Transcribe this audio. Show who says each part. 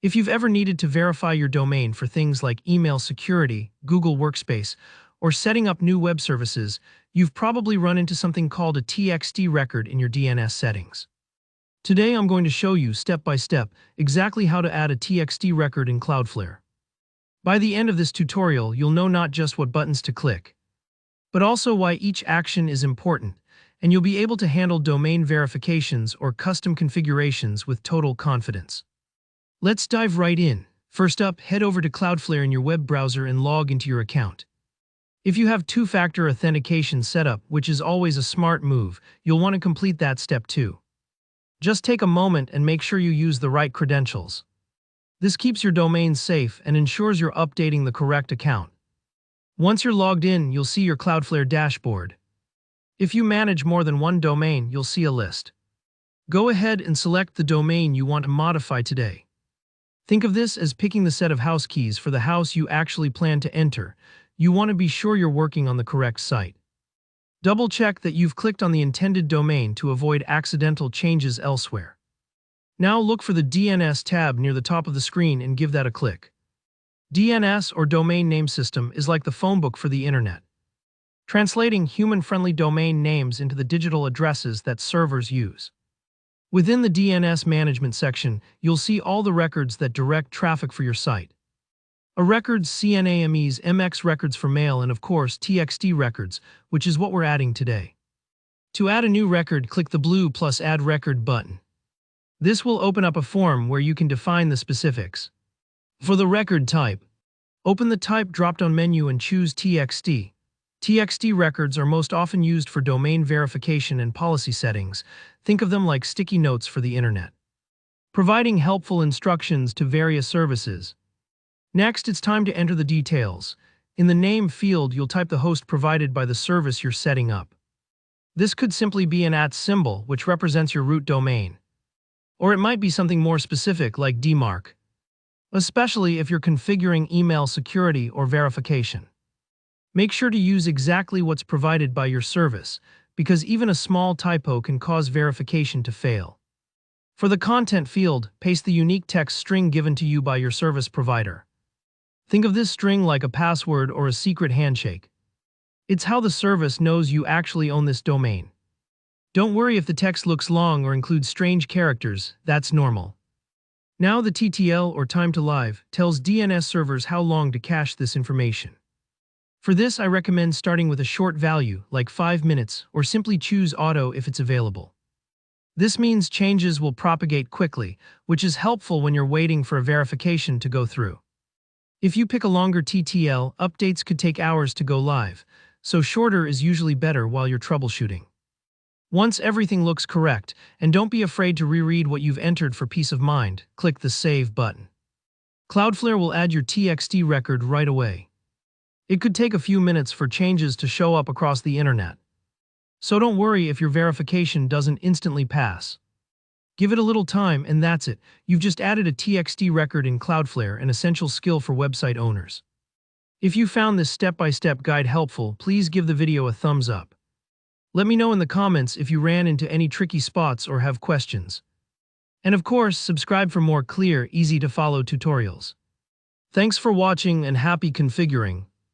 Speaker 1: If you've ever needed to verify your domain for things like email security, Google Workspace, or setting up new web services, you've probably run into something called a TXT record in your DNS settings. Today I'm going to show you step by step exactly how to add a TXT record in Cloudflare. By the end of this tutorial, you'll know not just what buttons to click, but also why each action is important, and you'll be able to handle domain verifications or custom configurations with total confidence. Let's dive right in. First up, head over to Cloudflare in your web browser and log into your account. If you have two-factor authentication set up, which is always a smart move, you'll want to complete that step too. Just take a moment and make sure you use the right credentials. This keeps your domain safe and ensures you're updating the correct account. Once you're logged in, you'll see your Cloudflare dashboard. If you manage more than one domain, you'll see a list. Go ahead and select the domain you want to modify today. Think of this as picking the set of house keys for the house you actually plan to enter. You want to be sure you're working on the correct site. Double-check that you've clicked on the intended domain to avoid accidental changes elsewhere. Now look for the DNS tab near the top of the screen and give that a click. DNS, or Domain Name System, is like the phone book for the internet, translating human-friendly domain names into the digital addresses that servers use. Within the DNS management section, you'll see all the records that direct traffic for your site. A records, CNAMEs, MX records for mail, and of course TXT records, which is what we're adding today. To add a new record, click the blue plus Add Record button. This will open up a form where you can define the specifics. For the record type, open the Type drop-down menu and choose TXT. TXT records are most often used for domain verification and policy settings. Think of them like sticky notes for the internet, providing helpful instructions to various services. Next, it's time to enter the details. In the name field, you'll type the host provided by the service you're setting up. This could simply be an @ symbol, which represents your root domain. Or it might be something more specific like DMARC, especially if you're configuring email security or verification. Make sure to use exactly what's provided by your service, because even a small typo can cause verification to fail. For the content field, paste the unique text string given to you by your service provider. Think of this string like a password or a secret handshake. It's how the service knows you actually own this domain. Don't worry if the text looks long or includes strange characters, that's normal. Now the TTL, or time to live, tells DNS servers how long to cache this information. For this, I recommend starting with a short value, like 5 minutes, or simply choose auto if it's available. This means changes will propagate quickly, which is helpful when you're waiting for a verification to go through. If you pick a longer TTL, updates could take hours to go live, so shorter is usually better while you're troubleshooting. Once everything looks correct, and don't be afraid to reread what you've entered for peace of mind, click the Save button. Cloudflare will add your TXT record right away. It could take a few minutes for changes to show up across the internet. So don't worry if your verification doesn't instantly pass. Give it a little time and that's it. You've just added a TXT record in Cloudflare, an essential skill for website owners. If you found this step-by-step guide helpful, please give the video a thumbs up. Let me know in the comments if you ran into any tricky spots or have questions. And of course, subscribe for more clear, easy-to-follow tutorials. Thanks for watching and happy configuring.